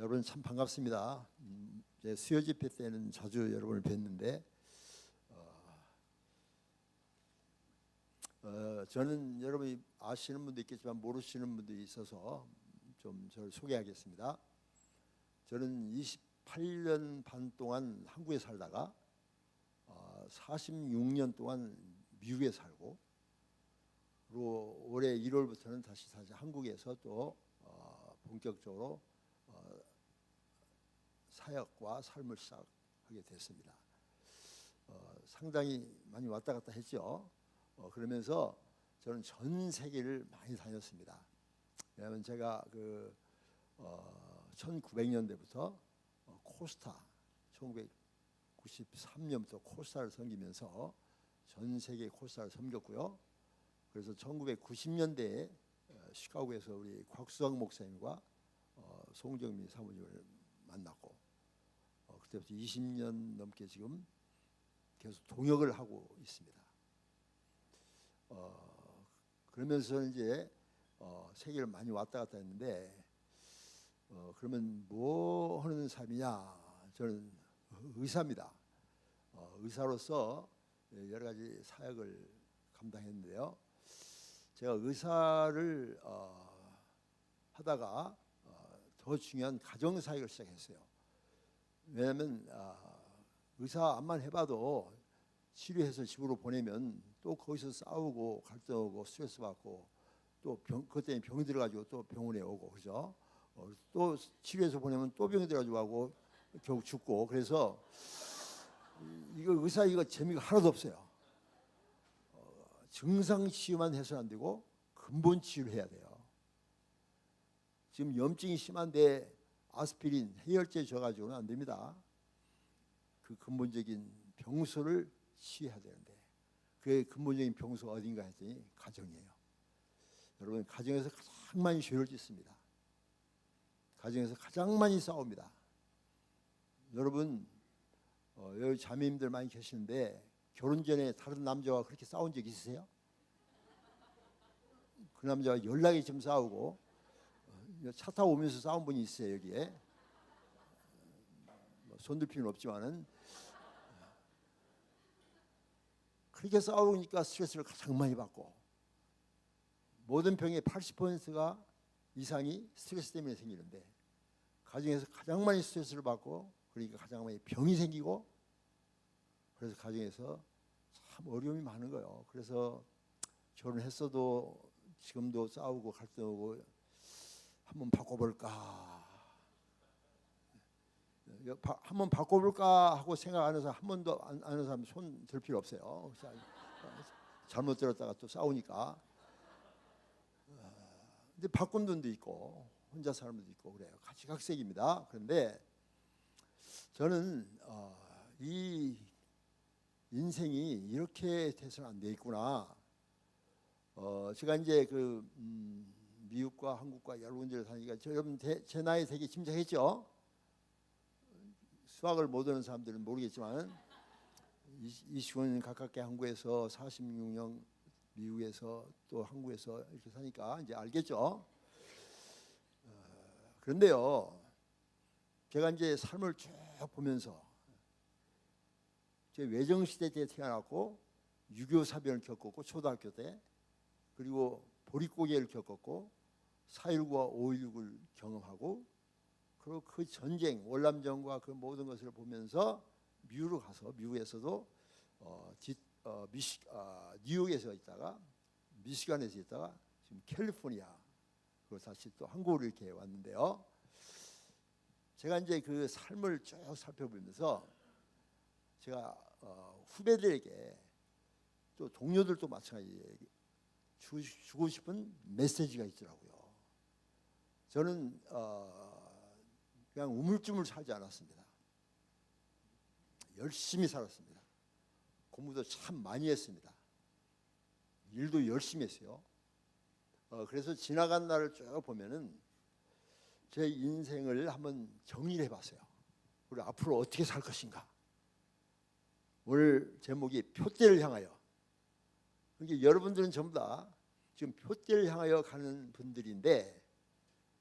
여러분 참 반갑습니다. 이제 수요 집회 때는 자주 여러분을 뵀는데 저는 여러분이 아시는 분도 있겠지만 모르시는 분도 있어서 좀 저를 소개하겠습니다. 저는 28년 반 동안 한국에 살다가 46년 동안 미국에 살고, 그리고 올해 1월부터는 다시 한국에서 또 본격적으로 사역과 삶을 시작하게 됐습니다. 상당히 많이 왔다 갔다 했죠. 그러면서 저는 전 세계를 많이 다녔습니다. 왜냐하면 제가 1900년대부터 코스타, 1993년부터 코스타를 섬기면서 전 세계 코스타를 섬겼고요. 그래서 1990년대에 시카고에서 우리 곽수학 목사님과 송정미 사모님을 만났고, 그때부터 20년 넘게 지금 계속 동역을 하고 있습니다. 그러면서 이제 세계를 많이 왔다 갔다 했는데, 그러면 뭐 하는 삶이냐? 저는 의사입니다. 의사로서 여러 가지 사역을 감당했는데요. 제가 의사를 하다가 더 중요한 가정 사역을 시작했어요. 왜냐하면 의사 암만 해봐도 치료해서 집으로 보내면 또 거기서 싸우고 갈등하고 스트레스 받고, 또 그것 때문에 병이 들어가지고 또 병원에 오고, 그죠? 또 치료해서 보내면 또 병이 들어가지고 하고 결국 죽고. 그래서 이거 의사 이거 재미가 하나도 없어요. 증상 치유만 해서는 안 되고 근본 치유를 해야 돼요. 지금 염증이 심한데 아스피린, 해열제 줘가지고는 안 됩니다. 그 근본적인 병소를 치유해야 되는데, 그 근본적인 병소가 어딘가 했더니 가정이에요. 여러분, 가정에서 가장 많이 죄를 짓습니다. 가정에서 가장 많이 싸웁니다. 여러분, 여기 자매님들 많이 계시는데 결혼 전에 다른 남자와 그렇게 싸운 적 있으세요? 그 남자와 연락이 좀 싸우고, 차 타고 오면서 싸운 분이 있어요. 여기에 손들 필요는 없지만은, 그렇게 싸우니까 스트레스를 가장 많이 받고, 모든 병의 80%가 이상이 스트레스 때문에 생기는데, 가정에서 가장 많이 스트레스를 받고, 그러니까 가장 많이 병이 생기고, 그래서 가정에서 참 어려움이 많은 거예요. 그래서 결혼했어도 지금도 싸우고 갈등하고, 한번 바꿔볼까, 한번 바꿔볼까 하고 생각하는 사람, 한 번도 안 하는 사람 손 들 필요 없어요. 잘못 들었다가 또 싸우니까. 근데 바꾼 분도 있고 혼자 사는 분도 있고 그래요. 각색입니다. 그런데 저는 이 인생이 이렇게 돼서는 안 되겠구나. 제가 이제 미국과 한국과 여러 군데를 다니니까, 여러분 제 나이 되게 짐작했죠? 수학을 못 하는 사람들은 모르겠지만 20년 가깝게 한국에서 46년 미국에서 또 한국에서 이렇게 사니까 이제 알겠죠? 그런데요, 제가 이제 삶을 쭉 보면서, 제 외정시대 때 태어났고 6.25 사변을 겪었고 초등학교 때, 그리고 보릿고개를 겪었고 4.19와 5.16을 경험하고, 그리고 그 전쟁, 월남전과 그 모든 것을 보면서 미국으로 가서, 미국에서도 뉴욕에서 있다가 미시간에서 있다가 지금 캘리포니아, 그리고 다시 또 한국으로 이렇게 왔는데요. 제가 이제 그 삶을 쭉 살펴보면서 제가 후배들에게, 또 동료들도 마찬가지예요, 주고 싶은 메시지가 있더라고요. 저는 그냥 우물쭈물 살지 않았습니다. 열심히 살았습니다. 공부도 참 많이 했습니다. 일도 열심히 했어요. 그래서 지나간 날을 쭉 보면은 제 인생을 한번 정리를 해봤어요. 우리 앞으로 어떻게 살 것인가. 오늘 제목이 표대를 향하여. 그러니까 여러분들은 전부 다 지금 표대를 향하여 가는 분들인데,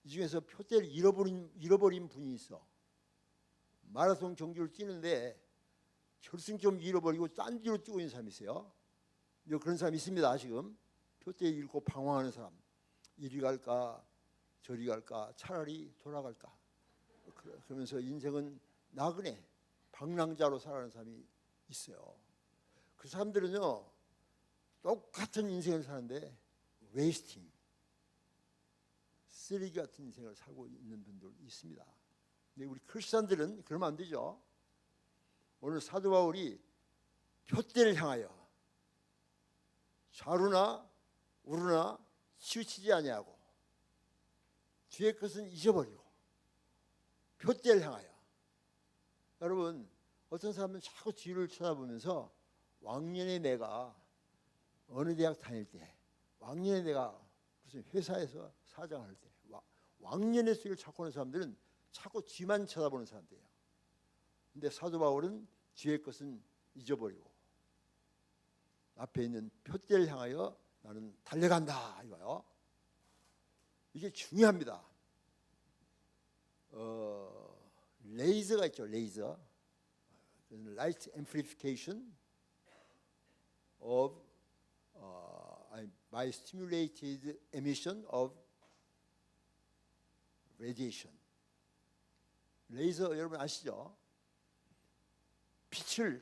이 중에서 표대를 잃어버린 분이 있어. 마라톤 경주를 뛰는데 결승점 잃어버리고 딴 뒤로 뛰고 있는 사람이 있어요. 그런 사람이 있습니다. 지금 표대 잃고 방황하는 사람. 이리 갈까 저리 갈까 차라리 돌아갈까. 그러면서 인생은 나그네 방랑자로 살아가는 사람이 있어요. 그 사람들은요 똑같은 인생을 사는데 웨이스팅, 쓰레기 같은 인생을 살고 있는 분들 있습니다. 근데 우리 크리스천들은 그러면 안 되죠. 오늘 사도 바울이 표대를 향하여 좌루나 우루나 치우치지 아니하고 뒤의 것은 잊어버리고 표대를 향하여. 여러분 어떤 사람은 자꾸 뒤를 쳐다보면서 왕년에 내가 어느 대학 다닐 때, 왕년에 내가 무슨 회사에서 사장할 때, 왕년의 수를 찾고 하는 사람들은 자꾸 뒤만 쳐다보는 사람들이에요. 근데 사도 바울은 뒤의 것은 잊어버리고 앞에 있는 표대를 향하여 나는 달려간다 이거요. 이게 중요합니다. 레이저가 있죠. 레이저, light amplification of by stimulated emission of radiation. 레이저 여러분 아시죠? 빛을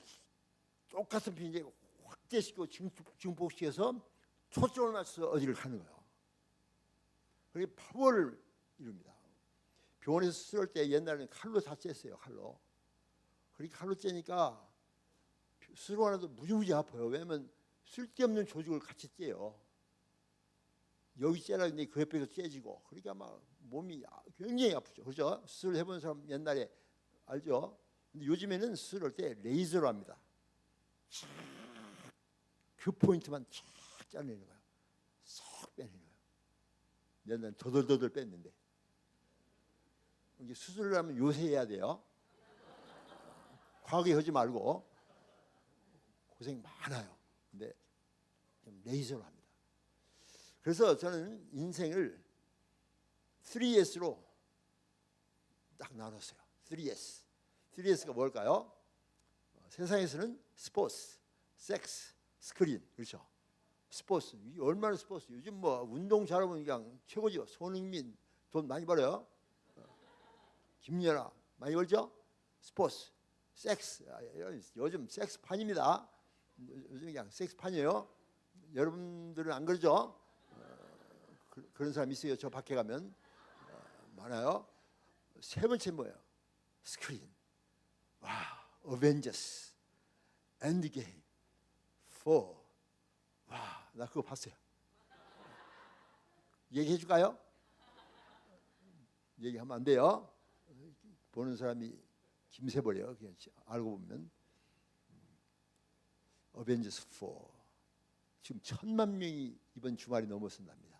똑같은 빛에 확대시키고 증폭시켜서 초점을 맞춰서 어디를 가는 거예요. 그게 파워를 이룹니다. 병원에서 수술할 때 옛날에는 칼로 다 쬐어요. 칼로. 그렇게 칼로 쬐니까 수술하는데 무지무지 아파요. 왜냐하면 쓸데없는 조직을 같이 쬐요. 여기 째라 했는데 그 옆에서 째지고 그러니까 막 몸이 굉장히 아프죠. 그렇죠? 수술 해본 사람 옛날에 알죠? 근데 요즘에는 수술할 때 레이저로 합니다. 그 포인트만 쫙 짜내는 거예요. 쏙 빼내는 거예요. 옛날에 더덜더덜 뺐는데 이게 수술을 하면 요새 해야 돼요. 과하게 하지 말고. 고생 많아요. 근데 좀 레이저로 합니다. 그래서 저는 인생을 3S로 딱 나눴어요. 3S. 3S가 뭘까요? 세상에서는 스포츠, 섹스, 스크린. 그렇죠? 스포츠. 얼마나 스포츠. 요즘 뭐 운동 잘하면 그냥 최고죠. 손흥민 돈 많이 벌어요. 김연아 많이 벌죠? 스포츠, 섹스. 요즘 섹스판입니다. 요즘 그냥 섹스판이에요. 여러분들은 안 그러죠? 그런 사람 있어요. 저 밖에 가면 많아요. 세 번째 뭐예요? 스크린. 와, 어벤져스, 엔드게임, 4. 와, 나 그거 봤어요. 얘기해 줄까요? 얘기하면 안 돼요. 보는 사람이 김새버려요. 그냥 알고 보면. 어벤져스 4. 지금 1,000만 명이 이번 주말이 넘어선답니다.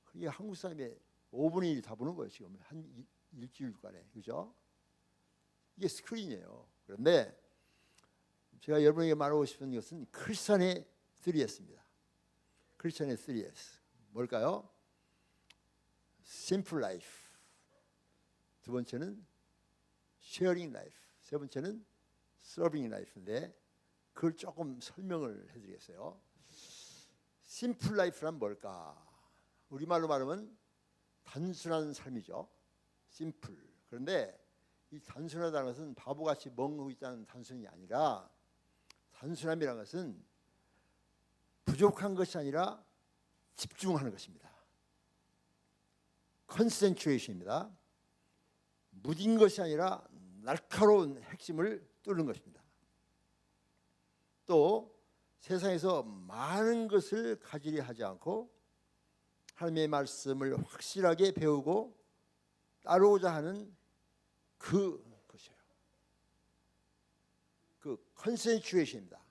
그게 한국 사람의 5분의 1 다 보는 거예요. 지금 한 일주일간에. 그죠? 이게 스크린이에요. 그런데 제가 여러분에게 말하고 싶은 것은 크리스천의 3S입니다. 크리스천의 3S. 뭘까요? Simple Life. 두 번째는 Sharing Life. 세 번째는 Serving Life인데 그걸 조금 설명을 해드리겠어요. Simple Life란 뭘까? 우리말로 말하면 단순한 삶이죠. Simple. 그런데 이 단순하다는 것은 바보같이 멍하고 있다는 단순이 아니라 단순함이라는 것은 부족한 것이 아니라 집중하는 것입니다. 컨센트레이션입니다. 무딘 것이 아니라 날카로운 핵심을 뚫는 것입니다. 또 세상에서 많은 것을 가지려 하지 않고 하나님의 말씀을 확실하게 배우고 따르고자 하는 그것이에요. 그 컨센트레이션입니다.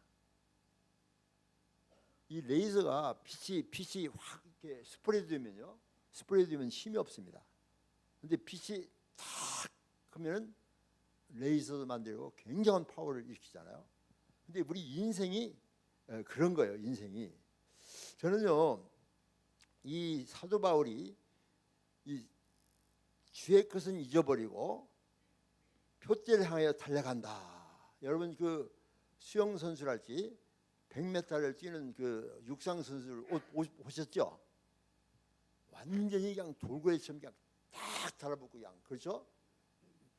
이 레이저가 빛이 확 이렇게 스프레드되면 힘이 없습니다. 근데 빛이 탁 하면은 레이저도 만들고 굉장한 파워를 일으키잖아요. 근데 우리 인생이 그런 거예요. 인생이. 저는요 이 사도 바울이 이 주의 것은 잊어버리고 표대를 향하여 달려간다. 여러분 그 수영 선수랄지 100m를 뛰는 그 육상 선수를 보셨죠? 완전히 그냥 돌고래처럼 그냥 딱 달라붙고 그냥 그렇죠?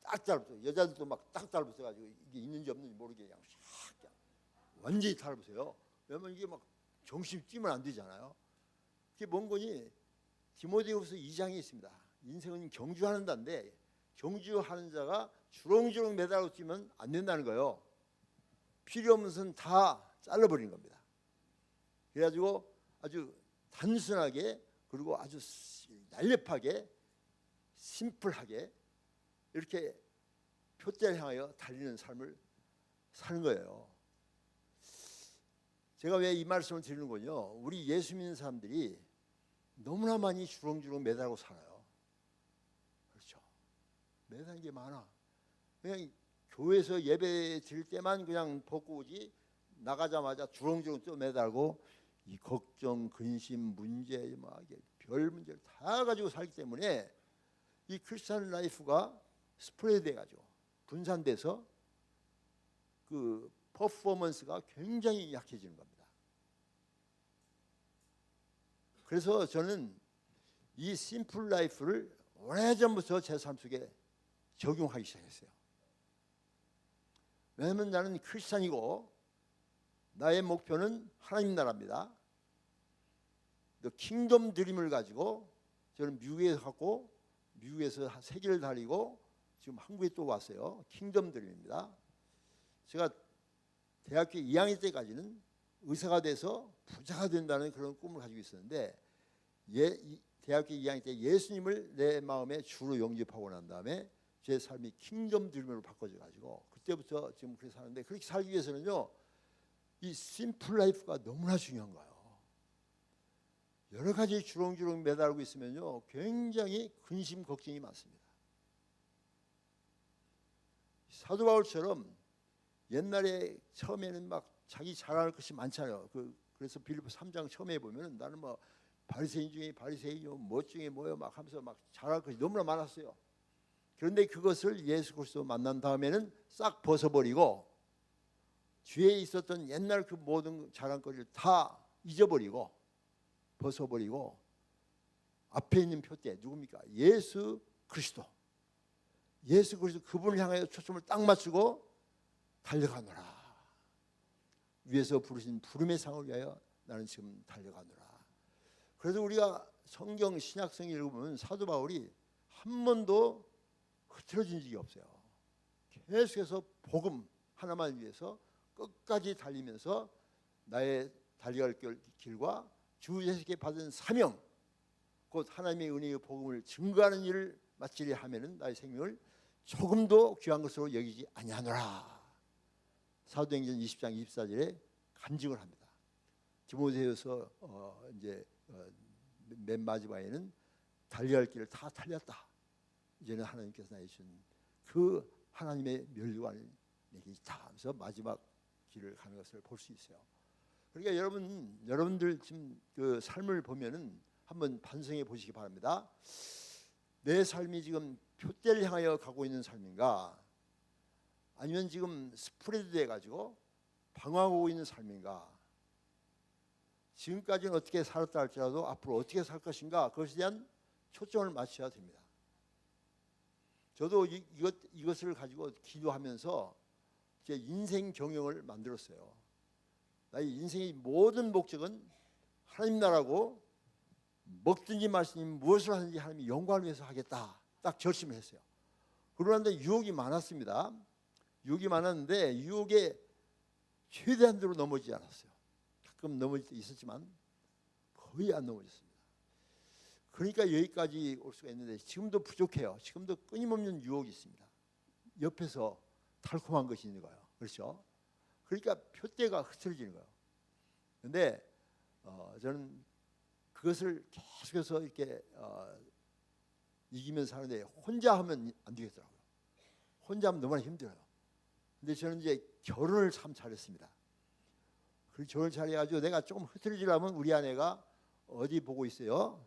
딱 달라붙어요. 여자들도 막 딱 달라붙어가지고 이게 있는지 없는지 모르게 그냥 샥 그냥 완전히 달라붙어요. 왜냐면 이게 막 정신 뛰면 안 되잖아요. 그게 뭔 거니? 디모데후서 2장에 있습니다. 인생은 경주하는 자인데 경주하는 자가 주렁주렁 매달고 뛰면 안 된다는 거예요. 필요 없는 선 다 잘라버리는 겁니다. 그래가지고 아주 단순하게 그리고 아주 날렵하게 심플하게 이렇게 표대를 향하여 달리는 삶을 사는 거예요. 제가 왜 이 말씀을 드리는군요. 우리 예수 믿는 사람들이 너무나 많이 주렁주렁 매달고 살아요. 그렇죠. 매달린 게 많아. 그냥 교회에서 예배 드릴 때만 그냥 벗고 오지 나가자마자 주렁주렁 또 매달고 이 걱정, 근심, 문제, 막 별 문제를 다 가지고 살기 때문에 이 크리스찬 라이프가 스프레드 돼가지고 분산돼서 그 퍼포먼스가 굉장히 약해지는 겁니다. 그래서 저는 이 심플 라이프를 오래전부터 제 삶 속에 적용하기 시작했어요. 왜냐하면 나는 크리스찬이고 나의 목표는 하나님 나라입니다. 킹덤 드림을 가지고 저는 미국에 갔고 미국에서 세계를 다니고 지금 한국에 또 왔어요. 킹덤 드림입니다. 제가 대학교 2학년 때까지는 의사가 돼서 부자가 된다는 그런 꿈을 가지고 있었는데 대학교 2학년 때 예수님을 내 마음에 주로 영접하고 난 다음에 제 삶이 킹덤 드림으로 바꿔져 가지고 그때부터 지금 그렇게 사는데 그렇게 살기 위해서는요. 이 심플 라이프가 너무나 중요한 거예요. 여러 가지 주렁주렁 매달고 있으면요. 굉장히 근심 걱정이 많습니다. 사도 바울처럼 옛날에 처음에는 막 자기 자랑할 것이 많잖아요. 그래서 빌립보 3장 처음에 보면은 나는 뭐 바리새인 중에 바리새인이요, 뭐 중에 뭐요, 막 하면서 막 자랑할 것이 너무나 많았어요. 그런데 그것을 예수 그리스도 만난 다음에는 싹 벗어버리고 뒤에 있었던 옛날 그 모든 자랑거리를 다 잊어버리고 벗어버리고 앞에 있는 표대 누굽니까? 예수 그리스도. 예수 그리스도 그분을 향하여 초점을 딱 맞추고 달려가노라. 위에서 부르신 부름의 상을 위하여 나는 지금 달려가노라. 그래서 우리가 성경 신약성에 읽으면 사도 바울이 한 번도 흐트러진 적이 없어요. 계속해서 복음 하나만 위해서 끝까지 달리면서 나의 달려갈 길과 주 예수께 받은 사명 곧 하나님의 은혜의 복음을 증거하는 일을 마치려 하면은 나의 생명을 조금도 귀한 것으로 여기지 아니하노라. 사도행전 20장 24절에 간증을 합니다. 디모데후서 맨 마지막에는 달려갈 길을 다 달렸다. 이제는 하나님께서 나에게 주신 그 하나님의 면류관이 내게 있다 하면서 마지막 길을 가는 것을 볼 수 있어요. 그러니까 여러분들 지금 그 삶을 보면은 한번 반성해 보시기 바랍니다. 내 삶이 지금 표대를 향하여 가고 있는 삶인가? 아니면 지금 스프레드 돼 가지고 방황하고 있는 삶인가? 지금까지는 어떻게 살았다 할지라도 앞으로 어떻게 살 것인가? 그것에 대한 초점을 맞춰야 됩니다. 저도 이것을 가지고 기도하면서 제 인생 경영을 만들었어요. 나의 인생의 모든 목적은 하나님 나라고 먹든지 마시든지 무엇을 하든지 하나님의 영광을 위해서 하겠다. 딱 결심을 했어요. 그러는데 유혹이 많았습니다. 유혹이 많았는데 유혹에 최대한으로 넘어지지 않았어요. 가끔 넘어질 때 있었지만 거의 안 넘어졌습니다. 그러니까 여기까지 올 수가 있는데 지금도 부족해요. 지금도 끊임없는 유혹이 있습니다. 옆에서 달콤한 것이 있는 거예요. 그렇죠? 그러니까 표대가 흐트러지는 거예요. 그런데 저는 그것을 계속해서 이렇게 이기면서 사는데 혼자 하면 안 되겠더라고요. 혼자 하면 너무나 힘들어요. 근데 저는 이제 결혼을 참 잘했습니다. 그 결혼을 잘해가지고 내가 조금 흐트러지려면 우리 아내가 어디 보고 있어요?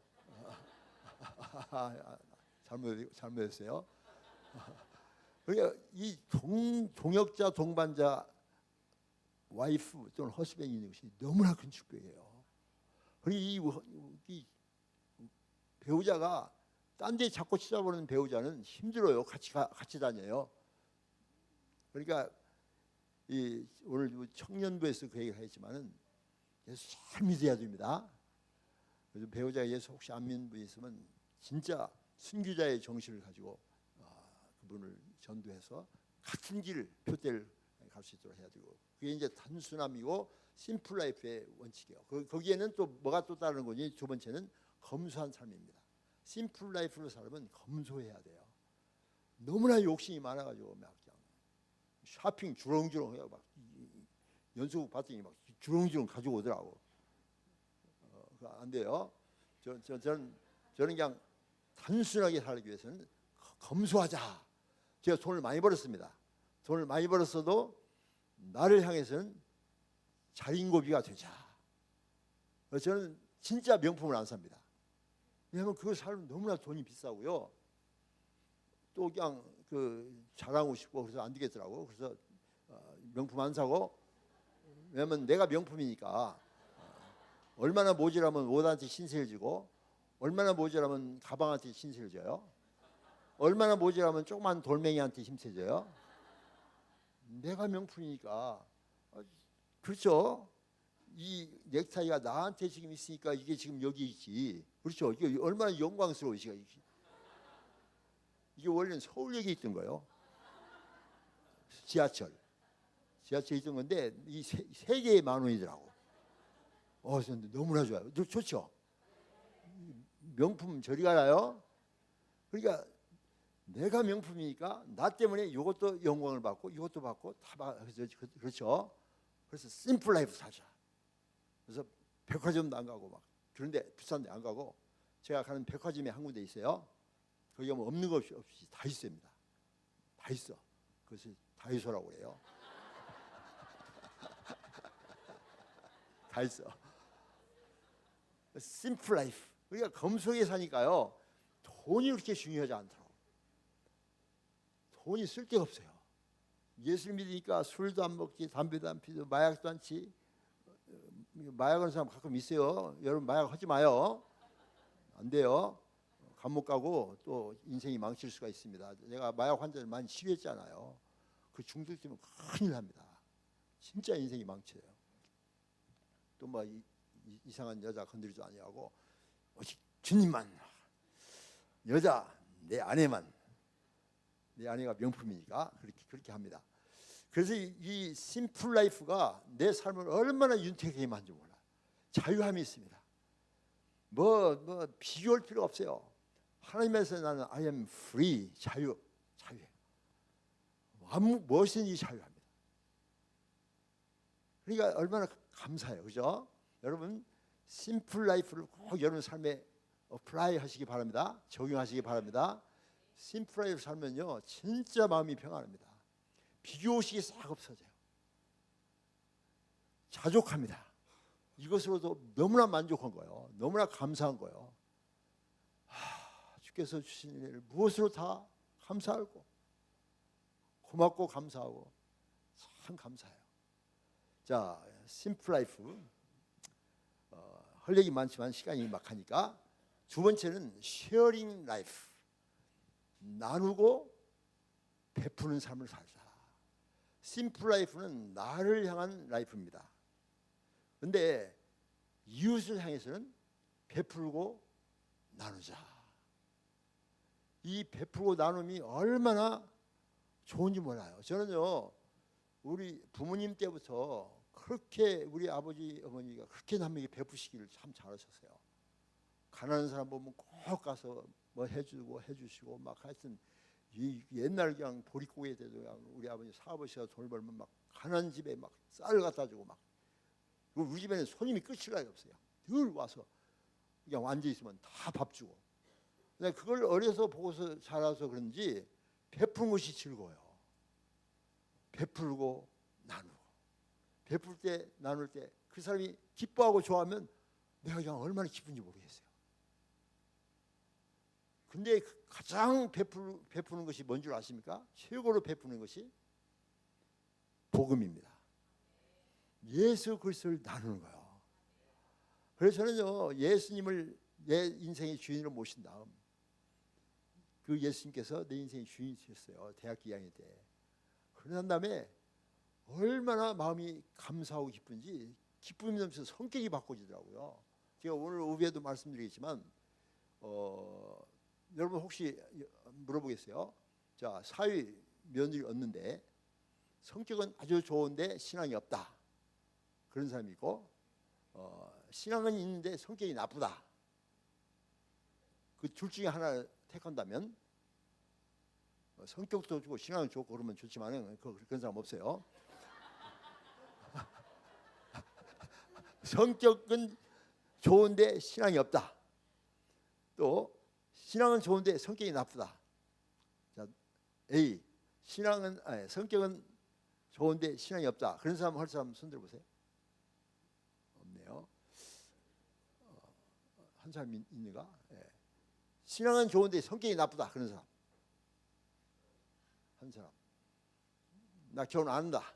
잘못했어요. 그러니까 이 동역자 동반자 와이프 또는 허스밴이 있는 것이 너무나 큰 축복이에요. 그리고 이 배우자가 딴 데 자꾸 찾아보는 배우자는 힘들어요. 같이 다녀요. 그러니까 오늘 청년부에서 그 얘기를 했지만은 예수 잘 믿어야 됩니다. 그래서 배우자가 예수 혹시 안 믿는 분이 있으면 진짜 순교자의 정신을 가지고 그분을 전도해서 같은 길 표대를 갈 수 있도록 해야 되고, 그게 이제 단순함이고 심플 라이프의 원칙이에요. 거기에는 또 뭐가 또 다른 거니? 두 번째는 검소한 삶입니다. 심플 라이프로 살면 검소해야 돼요. 너무나 욕심이 많아가지고 막 그냥 쇼핑 주렁주렁 해요. 막 연수국 봤더니 막 주렁주렁 가지고 오더라고. 안 돼요. 저는 그냥 단순하게 살기 위해서는 검소하자. 제가 돈을 많이 벌었습니다. 돈을 많이 벌었어도 나를 향해서는 자린고비가 되자. 저는 진짜 명품을 안 삽니다. 왜냐하면 그거 사면 너무나 돈이 비싸고요. 또 그냥 자랑하고 싶고 그래서 안 되겠더라고. 그래서 명품 안 사고, 왜냐하면 내가 명품이니까 얼마나 모자라면 옷한테 신세를 지고, 얼마나 모자라면 가방한테 신세를 져요. 얼마나 모자라면 조그만 돌멩이한테 힘세 져요. 내가 명품이니까. 그렇죠. 이 넥타이가 나한테 지금 있으니까 이게 지금 여기 있지. 그렇죠. 이게 얼마나 영광스러우시가. 이게 원래는 서울역에 있던 거예요. 지하철에 있던 건데 이 세 개에 10,000원이더라고. 너무나 좋아요. 좋죠. 명품 저리 가라요. 그러니까 내가 명품이니까 나 때문에 이것도 영광을 받고 이것도 받고 다 그렇죠. 그래서 심플 라이프 살자. 그래서 백화점도 안 가고 막 그런데 비싼 데 안 가고, 제가 가는 백화점이 한 군데 있어요. 거기 가면 없는 것 없이 다 있습니다. 다 있어. 그것을 다이소라고 그래요. 다 있어. 심플 라이프. 우리가 검소하게 사니까요, 돈이 그렇게 중요하지 않더라고. 돈이 쓸데가 없어요. 예수를 믿으니까 술도 안 먹지, 담배도 안 피고, 마약도 안 치. 마약하는 사람 가끔 있어요. 여러분 마약 하지 마요. 안 돼요. 감옥 가고 또 인생이 망칠 수가 있습니다. 내가 마약 환자를 많이 치료했잖아요. 그 중독되면 큰일 납니다. 진짜 인생이 망쳐요. 또 뭐 이상한 여자 건드리지도 아니하고 오직 주님만, 여자 내 아내만, 내 아내가 명품이니까 그렇게 합니다. 그래서 이 심플 라이프가 내 삶을 얼마나 윤택하게 만지 몰라. 자유함이 있습니다. 뭐 비교할 필요 없어요. 하나님에서 나는 I am free, 자유해요. 무엇이든지 자유합니다. 그러니까 얼마나 감사해요, 그죠? 여러분 심플 라이프를 꼭 여러분 삶에 어플라이 하시기 바랍니다. 적용하시기 바랍니다. 심플 라이프 살면요 진짜 마음이 평안합니다. 비교의식이 싹 없어져요. 자족합니다. 이것으로도 너무나 만족한 거예요. 너무나 감사한 거예요. 주께서 주신 은혜를 무엇으로 다 감사하고 고맙고 감사하고 참 감사해요. 자, 심플 라이프 할 얘기 많지만 시간이 막하니까 두 번째는 쉐어링 라이프, 나누고 베푸는 삶을 살자. 심플 라이프는 나를 향한 라이프입니다. 그런데 이웃을 향해서는 베풀고 나누자. 이 베풀고 나눔이 얼마나 좋은지 몰라요. 저는요 우리 부모님 때부터 그렇게 우리 아버지 어머니가 그렇게 남에게 베푸시기를 참 잘하셨어요. 가난한 사람 보면 꼭 가서 뭐 해주시고 막 하여튼 이 옛날 그냥 보릿고개 때도 그냥 우리 아버지 사아버지가 돈을 벌면 막 가난한 집에 막 쌀 갖다 주고 막. 우리 집에는 손님이 끝일 나가 없어요. 늘 와서 그냥 앉아 있으면 다 밥 주고. 근데 그걸 어려서 보고서 자라서 그런지 베푸는 것이 즐거워요. 베풀고 나누고, 베풀 때 나눌 때 그 사람이 기뻐하고 좋아하면 내가 그냥 얼마나 기쁜지 모르겠어요. 근데 가장 베푸는 것이 뭔 줄 아십니까? 최고로 베푸는 것이 복음입니다. 예수 그리스도를 나누는 거예요. 그래서 저는요, 예수님을 내 인생의 주인으로 모신 다음, 그 예수님께서 내 인생의 주인이 되셨어요. 대학교 2학년 때. 그런 다음에 얼마나 마음이 감사하고 기쁜지, 기쁨이 넘쳐서 성격이 바꿔지더라고요. 제가 오늘 오후에도 말씀드리겠지만, 여러분 혹시 물어보겠어요? 자, 사회 면허를 얻는데 성격은 아주 좋은데 신앙이 없다, 그런 사람이 있고, 신앙은 있는데 성격이 나쁘다. 그 둘 중에 하나 택한다면, 성격도 좋고 신앙은 좋고 그러면 좋지만 그런 사람 없어요. 성격은 좋은데 신앙이 없다. 또 신앙은 좋은데 성격이 나쁘다. 자, A, 성격은 좋은데 신앙이 없다. 그런 사람 할 사람 손 들어보세요. 없네요. 한 사람 있는가? 네. 신앙은 좋은데 성격이 나쁘다. 그런 사람 한 사람. 나 결혼 안 한다.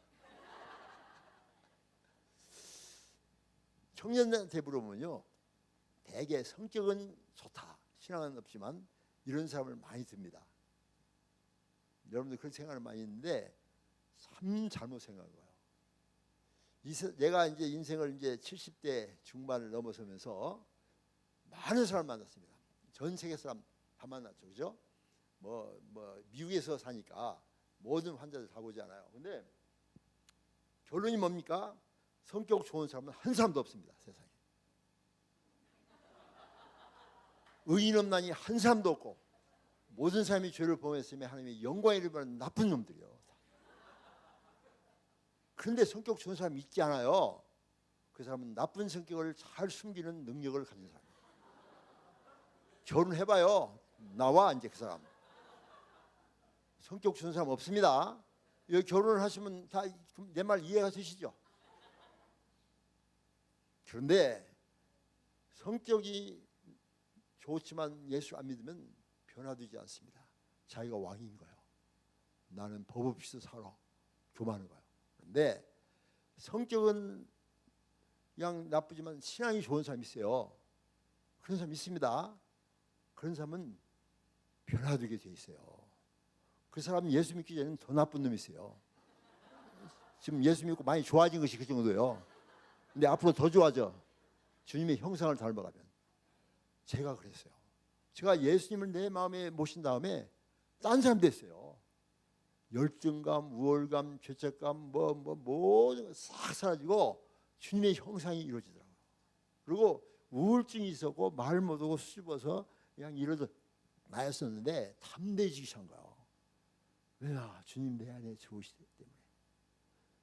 청년들한테 물어보면요, 대개 성격은 좋다, 신앙은 없지만, 이런 사람을 많이 듭니다. 여러분들 그런 생각을 많이 했는데 참 잘못 생각한 거예요. 내가 이제 인생을 이제 70대 중반을 넘어서면서 많은 사람을 만났습니다. 전 세계 사람 다 만났죠, 그죠? 뭐 미국에서 사니까 모든 환자들 다 보잖아요. 근데 결론이 뭡니까? 성격 좋은 사람은 한 사람도 없습니다, 세상에. 의인 없나니 한 사람도 없고, 모든 사람이 죄를 범했으며 하나님의 영광에 이르는 나쁜 놈들이요. 그런데 성격 좋은 사람이 있지 않아요. 그 사람은 나쁜 성격을 잘 숨기는 능력을 가진 사람이에요. 결혼해봐요, 나와 이제 그 사람. 성격 좋은 사람 없습니다. 여기 결혼을 하시면 다 내 말 이해가 되시죠? 그런데 성격이 좋지만 예수 안 믿으면 변화되지 않습니다. 자기가 왕인 거예요. 나는 법 없이도 살아, 교만한 거예요. 그런데 성격은 그냥 나쁘지만 신앙이 좋은 사람이 있어요. 그런 사람 있습니다. 그런 사람은 변화되게 돼 있어요. 그 사람은 예수 믿기 전에는 더 나쁜 놈이 있어요. 지금 예수 믿고 많이 좋아진 것이 그 정도예요. 근데 앞으로 더 좋아져, 주님의 형상을 닮아가면. 제가 그랬어요. 제가 예수님을 내 마음에 모신 다음에 딴 사람 됐어요. 열등감, 우월감, 죄책감, 모든 거 싹 사라지고 주님의 형상이 이루어지더라고요. 그리고 우울증이 있었고 말 못하고 수줍어서 그냥 이러던 나였었는데 담대해지기 시작한 거예요. 왜냐? 주님 내 안에 좋으시기 때문에.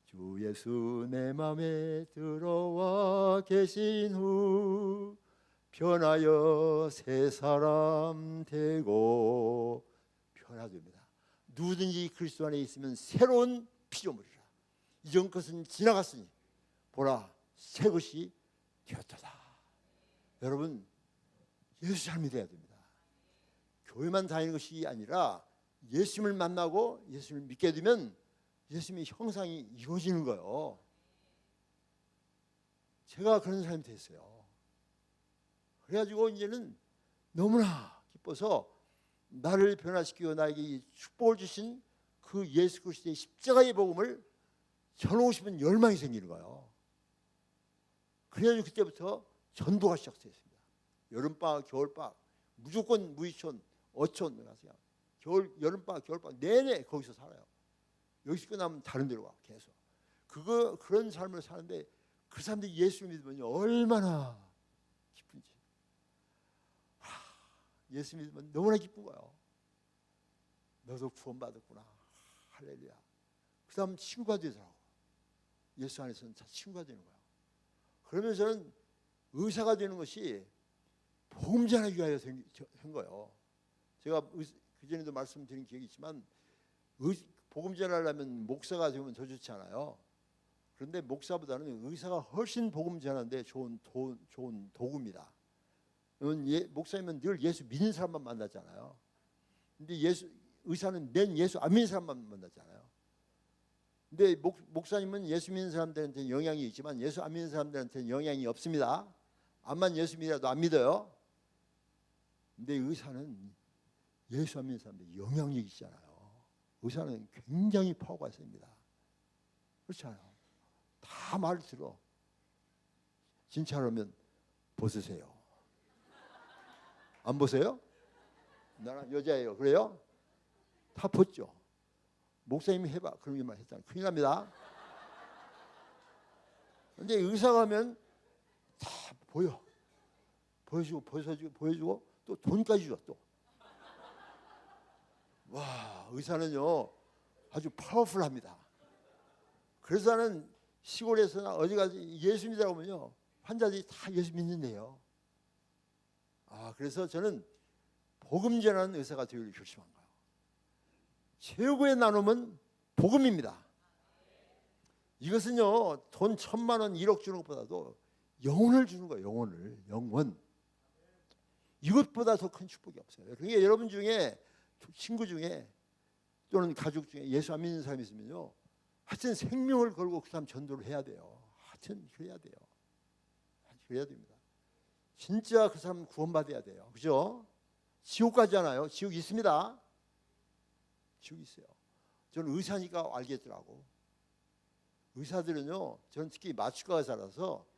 주 예수 내 마음에 들어와 계신 후 변하여 새 사람 되고, 변화됩니다. 누구든지 그리스도 안에 있으면 새로운 피조물이라. 이전 것은 지나갔으니 보라 새 것이 되었도다. 여러분, 예수 잘 믿어야 됩니다. 교회만 다니는 것이 아니라 예수님을 만나고 예수님을 믿게 되면 예수님의 형상이 이루어지는 거예요. 제가 그런 사람이 됐어요. 그래가지고 이제는 너무나 기뻐서 나를 변화시키고 나에게 이 축복을 주신 그 예수 그리스도의 십자가의 복음을 전하고 싶은 열망이 생기는 거예요. 그래가지고 그때부터 전도가 시작됐습니다. 여름방학, 겨울방학, 무조건 무이촌, 어촌 가세요. 여름방학, 겨울방학 내내 거기서 살아요. 여기서 끝나면 다른 데로 가, 계속. 그런 삶을 사는데 그 사람들이 예수를 믿으면 얼마나 기쁜지. 예수 믿으면 너무나 기쁜 거예요. 너도 구원받았구나. 할렐루야. 그 다음 친구가 되더라고. 예수 안에서는 다 친구가 되는 거예요. 그러면 저는 의사가 되는 것이 복음 전하기 위하여 한 거예요. 제가 그전에도 말씀드린 기억이 있지만, 복음 전하려면 목사가 되면 더 좋지 않아요. 그런데 목사보다는 의사가 훨씬 복음 전하는데 좋은 도구입니다. 목사님은 늘 예수 믿는 사람만 만나잖아요. 근데 의사는 맨 예수 안 믿는 사람만 만나잖아요. 근데 목사님은 예수 믿는 사람들한테는 영향이 있지만 예수 안 믿는 사람들한테는 영향이 없습니다. 암만 예수 믿어도 안 믿어요. 근데 의사는 예수 안 믿는 사람들 영향력이 있잖아요. 의사는 굉장히 파워가 있습니다. 그렇잖아요. 다 말을 들어. 진짜로면 벗으세요. 안 벗어요? 나는 여자예요. 그래요? 다 벗죠. 목사님이 해봐. 그런 말 했잖아요. 큰일 납니다. 근데 의사가 하면 다 보여주고 보여주고 또 돈까지 줘 또. 와, 의사는요 아주 파워풀합니다. 그래서 나는 시골에서나 어디 가서 예수 믿으라고 하면요 환자들이 다 예수 믿는데요. 그래서 저는 복음 전하는 의사가 되기를 결심한 거예요. 최고의 나눔은 복음입니다. 이것은요 돈 1,000만 원 1억 주는 것보다도 영혼을 주는 거예요. 영혼. 이것보다 더 큰 축복이 없어요. 그러니까 여러분 중에 친구 중에 또는 가족 중에 예수 안 믿는 사람이 있으면요 하여튼 생명을 걸고 그 사람 전도를 해야 돼요. 하여튼 그래야 돼요. 그래야 됩니다. 진짜 그 사람 구원받아야 돼요. 그죠? 지옥 가잖아요. 지옥 있습니다. 지옥 있어요. 저는 의사니까 알겠더라고. 의사들은요 저는 특히 마취과 의사라서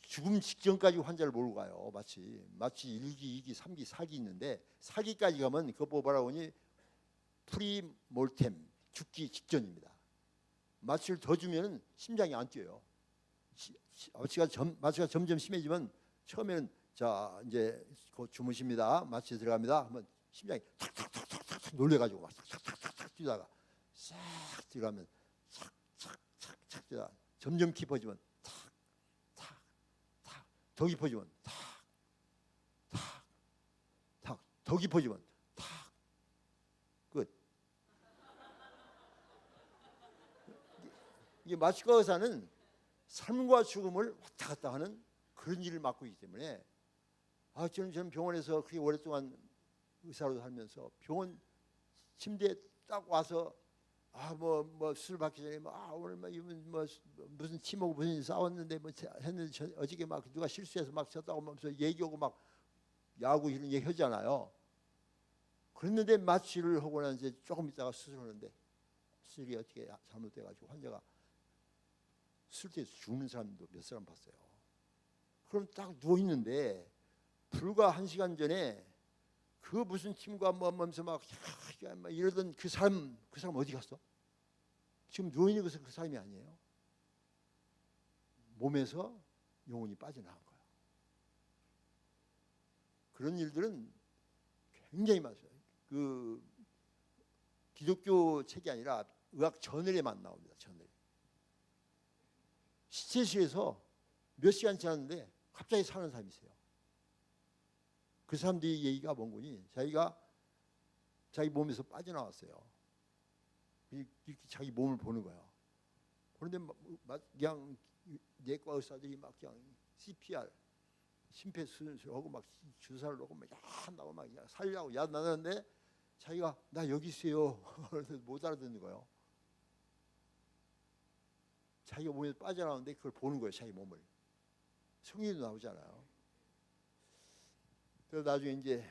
죽음 직전까지 환자를 몰고 가요. 마치 1기, 2기, 3기, 4기 있는데 4기까지 가면 그거 뭐라고 하니 프리몰템, 죽기 직전입니다. 마취를 더 주면 심장이 안 뛰어요. 마취가 점점 심해지면 처음에는 자 이제 곧 주무십니다. 마취 들어갑니다. 하면 심장이 탁탁탁탁탁 놀래가지고 막 탁탁탁탁 뛰다가 싹 들어가면 착착착착 뛰다가 점점 깊어지면 더 깊어지면 탁 더 깊어지면 탁 끝. 이게 마취과 의사는 삶과 죽음을 왔다 갔다 하는 그런 일을 맡고 있기 때문에 저는 병원에서 그렇게 오랫동안 의사로 살면서 병원 침대에 딱 와서 술 받기 전에 오늘 무슨 팀하고 무슨 싸웠는데 했는데 어저께 막 누가 실수해서 막 졌다고 하면서 얘기하고 막 야구 이런 얘기 하잖아요. 그랬는데 마취를 하고 난 이제 조금 있다가 수술하는데 수술이 어떻게 잘못돼가지고 환자가 술대에서 죽는 사람도 몇 사람 봤어요. 그럼 딱 누워 있는데 불과 1시간 전에 그 무슨 팀과 하면서 막 이러던 그 사람 어디 갔어? 지금 누워 있는 것은 그 사람이 아니에요. 몸에서 영혼이 빠져나간 거예요. 그런 일들은 굉장히 많아요. 그 기독교 책이 아니라 의학 저널에만 나옵니다. 저널. 시체실에서 몇 시간 지났는데 갑자기 사는 사람이 있어요. 그 사람들이 얘기가 뭔 거니? 자기가 자기 몸에서 빠져나왔어요. 이렇게 자기 몸을 보는 거야. 그런데 그냥 내과 의사들이 막 그냥 CPR 심폐소생술하고 막 주사를 놓고 막 한다고 막 살려고 야나는데 자기가 나 여기 있어요. 그래서 못 알아듣는 거예요. 자기가 몸에서 빠져나오는데 그걸 보는 거예요. 자기 몸을. 성인도 나오잖아요. 그래서 나중에 이제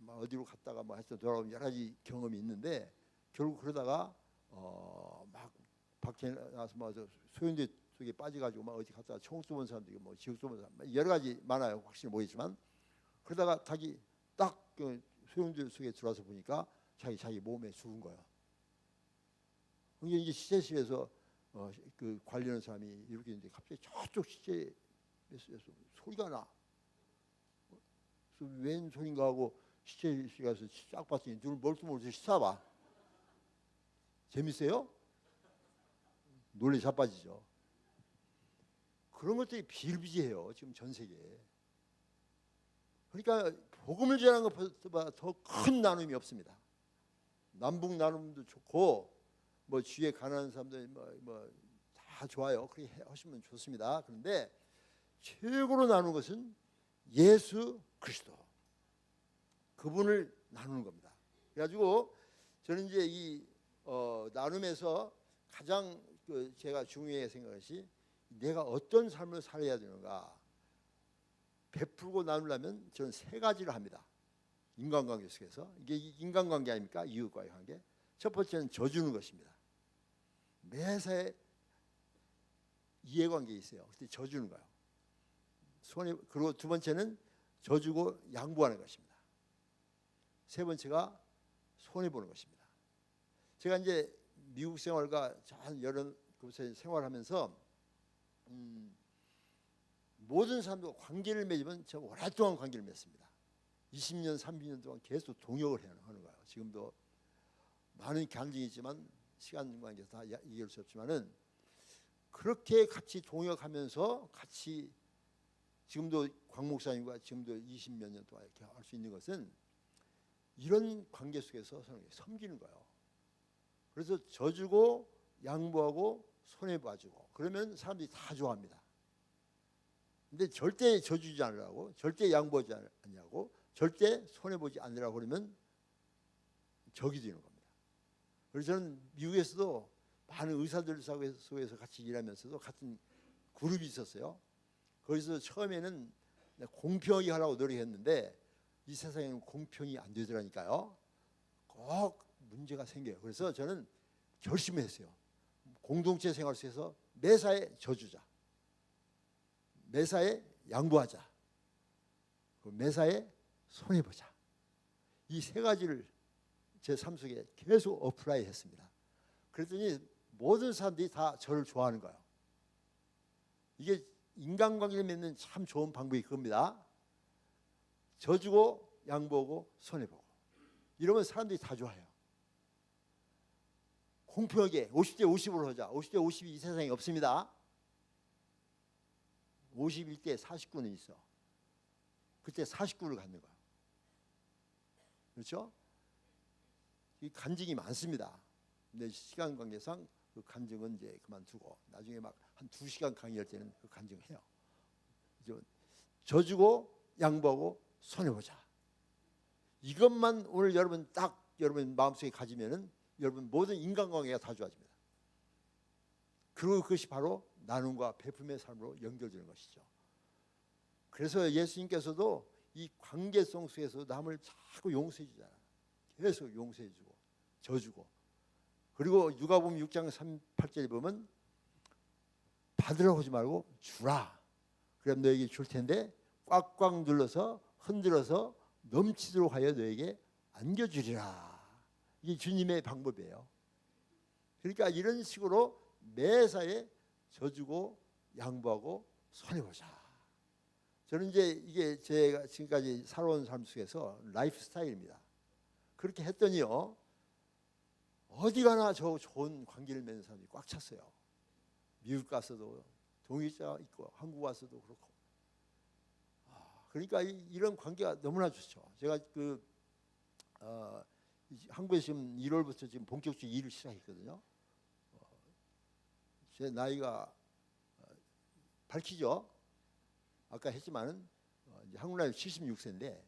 막 어디로 갔다가 뭐 해서 돌아오면 여러 가지 경험이 있는데 결국 그러다가 막 밖에 나서 뭐 소형제 속에 빠져가지고 막 어디 갔다가 총 쏘는 사람도 뭐 지옥 쏘는 사람 여러 가지 많아요. 확실히 모르겠지만 그러다가 자기 딱 그 소형제 속에 들어와서 보니까 자기 몸에 죽은 거야. 그게 이제 시체실에서 그 관리하는 사람이 이렇게 있는데 갑자기 저쪽 시체에서 소리가 나. 그래서 웬 소린가 하고 시체실 가서 쫙 봤더니 눈을 멀뚱 멀뚱 씻어봐. 재밌어요? 놀래 자빠지죠. 그런 것들이 비일비재해요. 지금 전 세계에. 그러니까 복음을 전하는 것보다 더 큰 나눔이 없습니다. 남북 나눔도 좋고 뭐 주위에 가난한 사람들 뭐 다 좋아요. 그렇게 하시면 좋습니다. 그런데 최고로 나누는 것은 예수 그리스도, 그분을 나누는 겁니다. 그래가지고 저는 이제 이 나눔에서 가장 제가 중요하게 생각한 것이 내가 어떤 삶을 살아야 되는가. 베풀고 나누려면 저는 세 가지를 합니다. 인간관계 속에서. 이게 인간관계 아닙니까? 이웃과의 관계. 첫 번째는 져주는 것입니다. 매사에 이해관계 있어요. 그때 져주는 거예요. 그리고 두 번째는 져주고 양보하는 것입니다. 세 번째가 손해보는 것입니다. 제가 이제 미국 생활과 여러 곳에 생활하면서 모든 사람들과 관계를 맺으면 제가 오랫동안 관계를 맺습니다. 20년, 30년 동안 계속 동역을 하는 거예요. 지금도 많은 경쟁이 있지만 시간 관계에서 다 이해할 수 없지만은 그렇게 같이 동역하면서 같이 지금도 광 목사님과 지금도 20몇 년 동안 이렇게 할 수 있는 것은 이런 관계 속에서 섬기는 거예요. 그래서 져주고 양보하고 손해봐주고 그러면 사람들이 다 좋아합니다. 근데 절대 져주지 않으라고, 절대 양보하지 않냐고, 절대 손해보지 않으라고 그러면 적이 되는 겁니다. 그래서 저는 미국에서도 많은 의사들 속에서 같이 일하면서도 같은 그룹이 있었어요. 거기서 처음에는 공평하게 하려고 노력했는데 이 세상에는 공평이 안 되더라니까요. 꼭 문제가 생겨요. 그래서 저는 결심했어요. 공동체 생활 속에서 매사에 져주자, 매사에 양보하자, 매사에 손해보자. 이 세 가지를 제 삶 속에 계속 어플라이 했습니다. 그랬더니 모든 사람들이 다 저를 좋아하는 거예요. 이게 인간관계를 맺는 참 좋은 방법이 그겁니다. 져주고 양보하고 손해보고 이러면 사람들이 다 좋아해요. 공평하게 50대 50으로 하자. 50대 50이 이 세상에 없습니다. 51대 49는 있어. 그때 49를 갖는 거야. 그렇죠? 이 간증이 많습니다. 근데 시간 관계상 그 간증은 이제 그만두고 나중에 막 한 2시간 강의할 때는 그 간증해요. 져주고 양보하고 손해보자. 이것만 오늘 여러분 딱 여러분 마음속에 가지면은 여러분 모든 인간관계가 다 좋아집니다. 그리고 그것이 바로 나눔과 베품의 삶으로 연결되는 것이죠. 그래서 예수님께서도 이 관계성 속에서 남을 자꾸 용서해 주잖아요. 계속 용서해 주고 져주고. 그리고 누가복음 6장 38절에 보면 받으라고 하지 말고 주라. 그럼 너에게 줄 텐데 꽉꽉 눌러서 흔들어서 넘치도록 하여 너에게 안겨주리라. 이게 주님의 방법이에요. 그러니까 이런 식으로 매사에 져주고 양보하고 손해보자. 저는 이제 이게 제가 지금까지 살아온 삶 속에서 라이프 스타일입니다. 그렇게 했더니요, 어디 가나 저 좋은 관계를 맺는 사람들이 꽉 찼어요. 미국 가서도 동의자 있고 한국 와서도 그렇고. 그러니까 이런 관계가 너무나 좋죠. 제가 한국에서 지금 1월부터 지금 본격적으로 일을 시작했거든요. 제 나이가 밝히죠. 아까 했지만은 이제 한국 나이 76세인데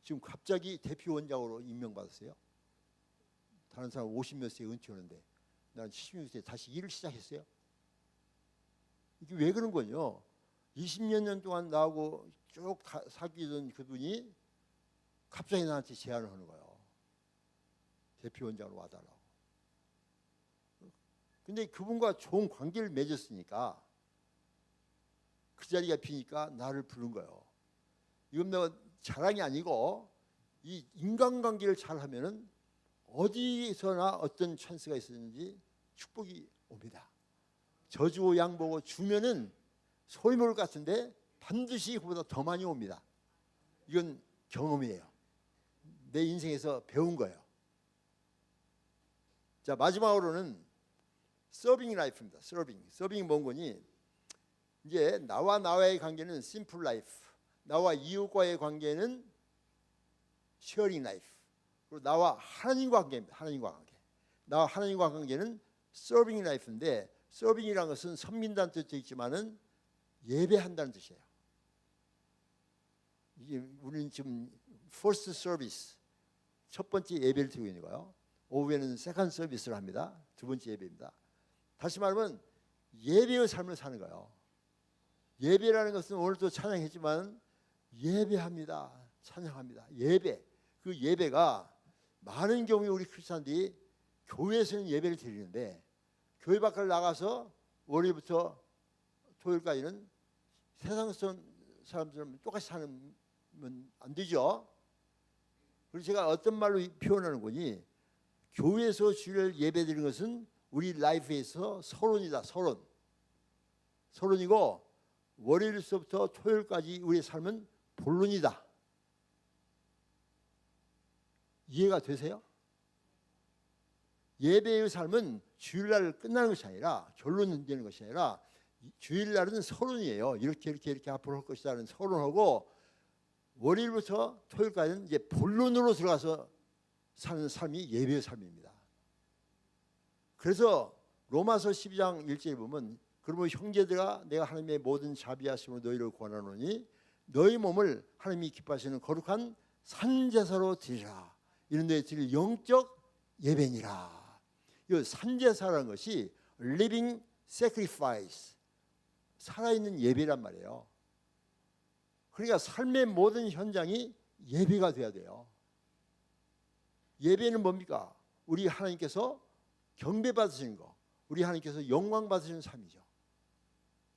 지금 갑자기 대표원장으로 임명받았어요. 다른 사람 50몇 세에 은퇴하는데 나는 76세에 다시 일을 시작했어요. 이게 왜 그런 거냐? 20몇 년 동안 나하고 쭉 사귀던 그분이 갑자기 나한테 제안을 하는 거예요. 대표원장으로 와달라고. 근데 그분과 좋은 관계를 맺었으니까 그 자리가 비니까 나를 부른 거예요. 이건 내가 자랑이 아니고 이 인간관계를 잘하면은 어디서나 어떤 찬스가 있었는지 축복이 옵니다. 저주고 양보고 주면은 소리몰 같은데 반드시 그보다 더 많이 옵니다. 이건 경험이에요. 내 인생에서 배운 거예요. 자, 마지막으로는 서빙 라이프입니다. 서빙이 뭔 거니? 이제 나와의 관계는 심플 라이프, 나와 이웃과의 관계는 쉐어링 라이프, 그리고 나와 하나님과 관계입니다. 나와 하나님과 관계는 서빙 라이프인데, 서빙이라는 것은 섬긴다는 뜻도 있지만은 예배한다는 뜻이에요. 이게 우리는 지금 first service 첫 번째 예배를 드리고 있는 거예요. 오후에는 second service를 합니다. 두 번째 예배입니다. 다시 말하면 예배의 삶을 사는 거예요. 예배라는 것은 오늘도 찬양했지만 예배합니다. 찬양합니다. 예배. 그 예배가 많은 경우에 우리 크리스찬들이 교회에서는 예배를 드리는데 교회 밖을 나가서 월요일부터 토요일까지는 세상 사람들은 똑같이 사는 안 되죠. 그래서 제가 어떤 말로 표현하는 거니 교회에서 주일 예배 드리는 것은 우리 라이프에서 서론이다. 서론이고 월요일서부터 토요일까지 우리의 삶은 본론이다. 이해가 되세요? 예배의 삶은 주일날 끝나는 것이 아니라 결론 되는 것이 아니라 주일날은 서론이에요. 이렇게 앞으로 할 것이라는 서론하고 월요일부터 토요일까지는 이제 본론으로 들어가서 사는 삶이 예배의 삶입니다. 그래서 로마서 12장 1절에 보면 그러므로 형제들아 내가 하나님의 모든 자비하심으로 너희를 권하노니 너희 몸을 하나님이 기뻐하시는 거룩한 산제사로 드리라. 이런 데에 드릴 영적 예배니라. 이 산제사라는 것이 living sacrifice, 살아있는 예배란 말이에요. 그러니까 삶의 모든 현장이 예배가 돼야 돼요. 예배는 뭡니까? 우리 하나님께서 경배 받으시는 거, 우리 하나님께서 영광 받으시는 삶이죠.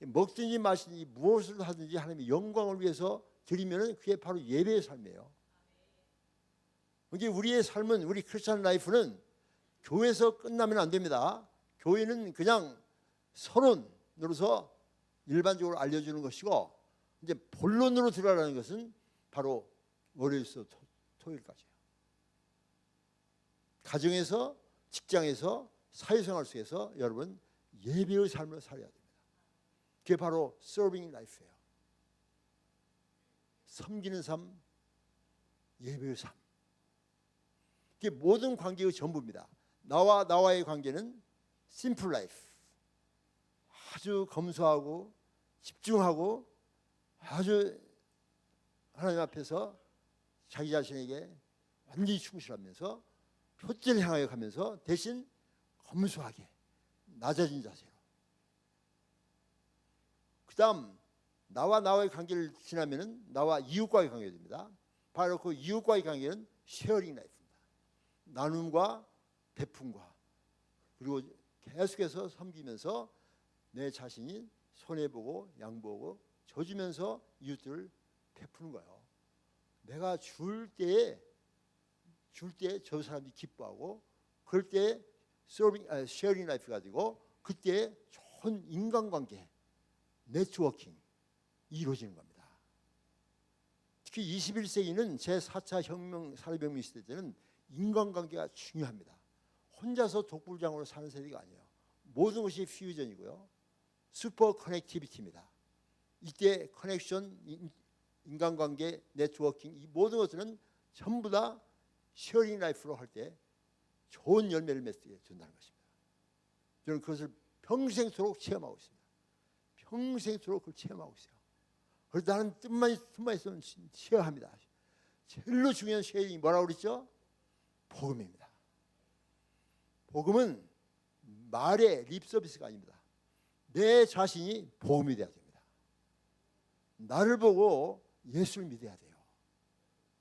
먹든지 마시든지 무엇을 하든지 하나님의 영광을 위해서 드리면 그게 바로 예배의 삶이에요. 이게 우리의 삶은, 우리 크리스천 라이프는 교회에서 끝나면 안 됩니다. 교회는 그냥 서론으로서 일반적으로 알려주는 것이고 이제 본론으로 들어가는 것은 바로 월요일부터 토요일까지예요. 가정에서, 직장에서, 사회생활 속에서 여러분 예배의 삶을 살아야 됩니다. 그게 바로 serving life예요. 섬기는 삶, 예배의 삶. 그게 모든 관계의 전부입니다. 나와의 관계는 simple life. 아주 검소하고 집중하고 아주 하나님 앞에서 자기 자신에게 완전히 충실하면서 표대를 향하여 가면서 대신 검소하게 낮아진 자세로. 그 다음 나와의 관계를 지나면은 나와 이웃과의 관계가 됩니다. 바로 그 이웃과의 관계는 쉐어링 라이프입니다. 나눔과 베품과 그리고 계속해서 섬기면서 내 자신이 손해보고 양보하고 져주면서 이웃들을 베푸는 거예요. 내가 줄 때에 저 사람이 기뻐하고 그럴 때 쉐어링 라이프가 되고 그때 좋은 인간관계, 네트워킹이 이루어지는 겁니다. 특히 21세기는 제4차 산업혁명 시대 때는 인간관계가 중요합니다. 혼자서 독불장으로 사는 세대가 아니에요. 모든 것이 퓨전이고요. 슈퍼 커넥티비티입니다. 이때 커넥션, 인간관계, 네트워킹 이 모든 것들은 전부 다 쉐어링 라이프로 할 때 좋은 열매를 맺게 된다는 것입니다. 저는 그것을 평생토록 체험하고 있습니다. 평생토록 그걸 체험하고 있어요. 그래서 나는 틈만 있으면 쉐어합니다. 제일로 중요한 쉐어링이 뭐라고 그랬죠? 복음입니다. 복음은 말의 립서비스가 아닙니다. 내 자신이 복음이 돼야 됩니다. 나를 보고 예수를 믿어야 돼요.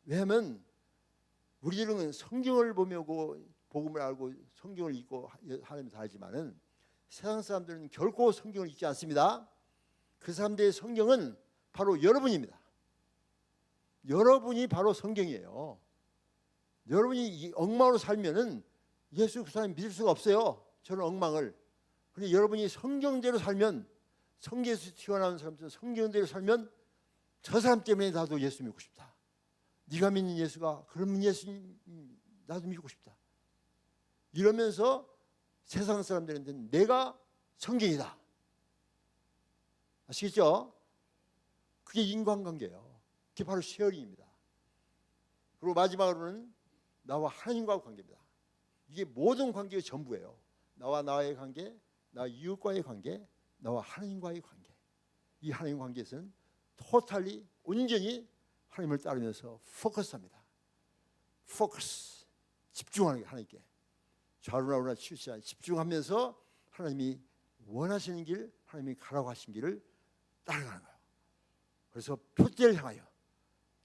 왜냐하면 우리들은 성경을 보며 복음을 알고 성경을 읽고 하나님을 다 알지만은 세상 사람들은 결코 성경을 읽지 않습니다. 그 사람들의 성경은 바로 여러분입니다. 여러분이 바로 성경이에요. 여러분이 이 엉망으로 살면은 예수 그 사람 믿을 수가 없어요. 저는 엉망을. 그런데 여러분이 성경대로 살면, 성경에서 튀어나온 사람들은 성경대로 살면 저 사람 때문에 나도 예수 믿고 싶다. 네가 믿는 예수가 그러면 예수 나도 믿고 싶다. 이러면서 세상 사람들한테 내가 성경이다. 아시겠죠? 그게 인간관계예요. 그게 바로 쉐어링입니다. 그리고 마지막으로는 나와 하나님과의 관계입니다. 이게 모든 관계의 전부예요. 나와의 관계, 나와 이웃과의 관계, 나와 하나님과의 관계. 이 하나님 관계에서는 토탈리 온전히 하나님을 따르면서 포커스합니다. 포커스, 집중하는 게 하나님께. 좌우나 우나 치우치지 않고 집중하면서 하나님이 원하시는 길, 하나님이 가라고 하신 길을 따라가는 거예요. 그래서 표대를 향하여,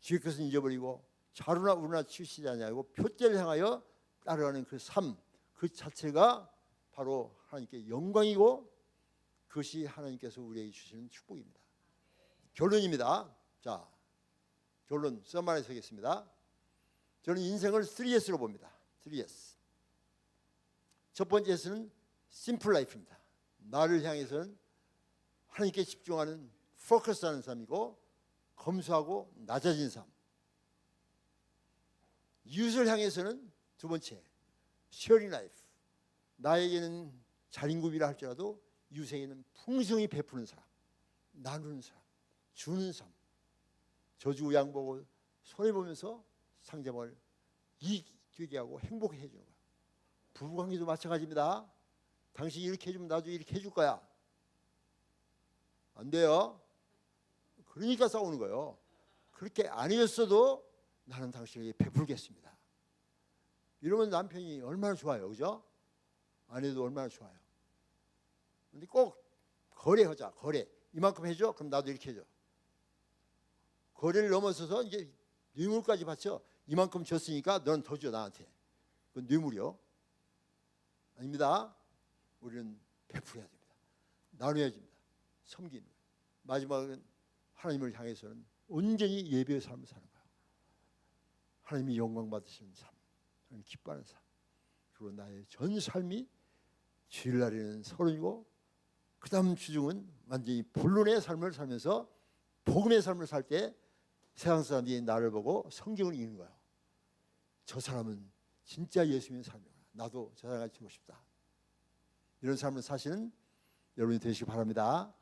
뒤에 것은 잊어버리고 좌우나 우나 치우치지 않냐고 표대를 향하여 따라가는 그 삶, 그 자체가 바로 하나님께 영광이고 그것이 하나님께서 우리에게 주시는 축복입니다. 결론입니다. 자, 결론 써마리에 서겠습니다. 저는 인생을 3S로 봅니다. 3S. 첫 번째 S는 심플 라이프입니다. 나를 향해서는 하나님께 집중하는 포커스하는 삶이고 검소하고 낮아진 삶. 이웃을 향해서는 두 번째 쉐어링 라이프. 나에게는 자린고비라 할지라도 이웃에게는 풍성히 베푸는 사람, 나누는 사람, 주는 삶. 저주고 양보고 손해보면서 상대방을 이기게 하고 행복해 해주는 거야. 부부관계도 마찬가지입니다. 당신이 이렇게 해주면 나도 이렇게 해줄 거야. 안 돼요. 그러니까 싸우는 거예요. 그렇게 안 해줬어도 나는 당신에게 베풀겠습니다. 이러면 남편이 얼마나 좋아요. 그죠? 아내도 얼마나 좋아요. 근데 꼭 거래하자. 거래. 이만큼 해줘? 그럼 나도 이렇게 해줘. 거래를 넘어서서 이제 뇌물까지 받쳐. 이만큼 줬으니까 넌 더 줘 나한테. 그건 뇌물이요. 아닙니다. 우리는 베풀어야 됩니다. 나눠야 됩니다. 섬기는 거예요. 마지막은 하나님을 향해서는 온전히 예배의 삶을 사는 거예요. 하나님이 영광 받으시는 삶, 하나님 기뻐하는 삶. 그리고 나의 전 삶이 주일날에는 서론이고 그 다음 주중은 완전히 본론의 삶을 살면서 복음의 삶을 살 때 세상 사람들이 나를 보고 성경을 읽는 거예요. 저 사람은 진짜 예수님의 삶이구나. 나도 저 사람같이 되고 싶다. 이런 삶을 사시는 여러분이 되시기 바랍니다.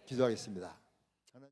기도하겠습니다.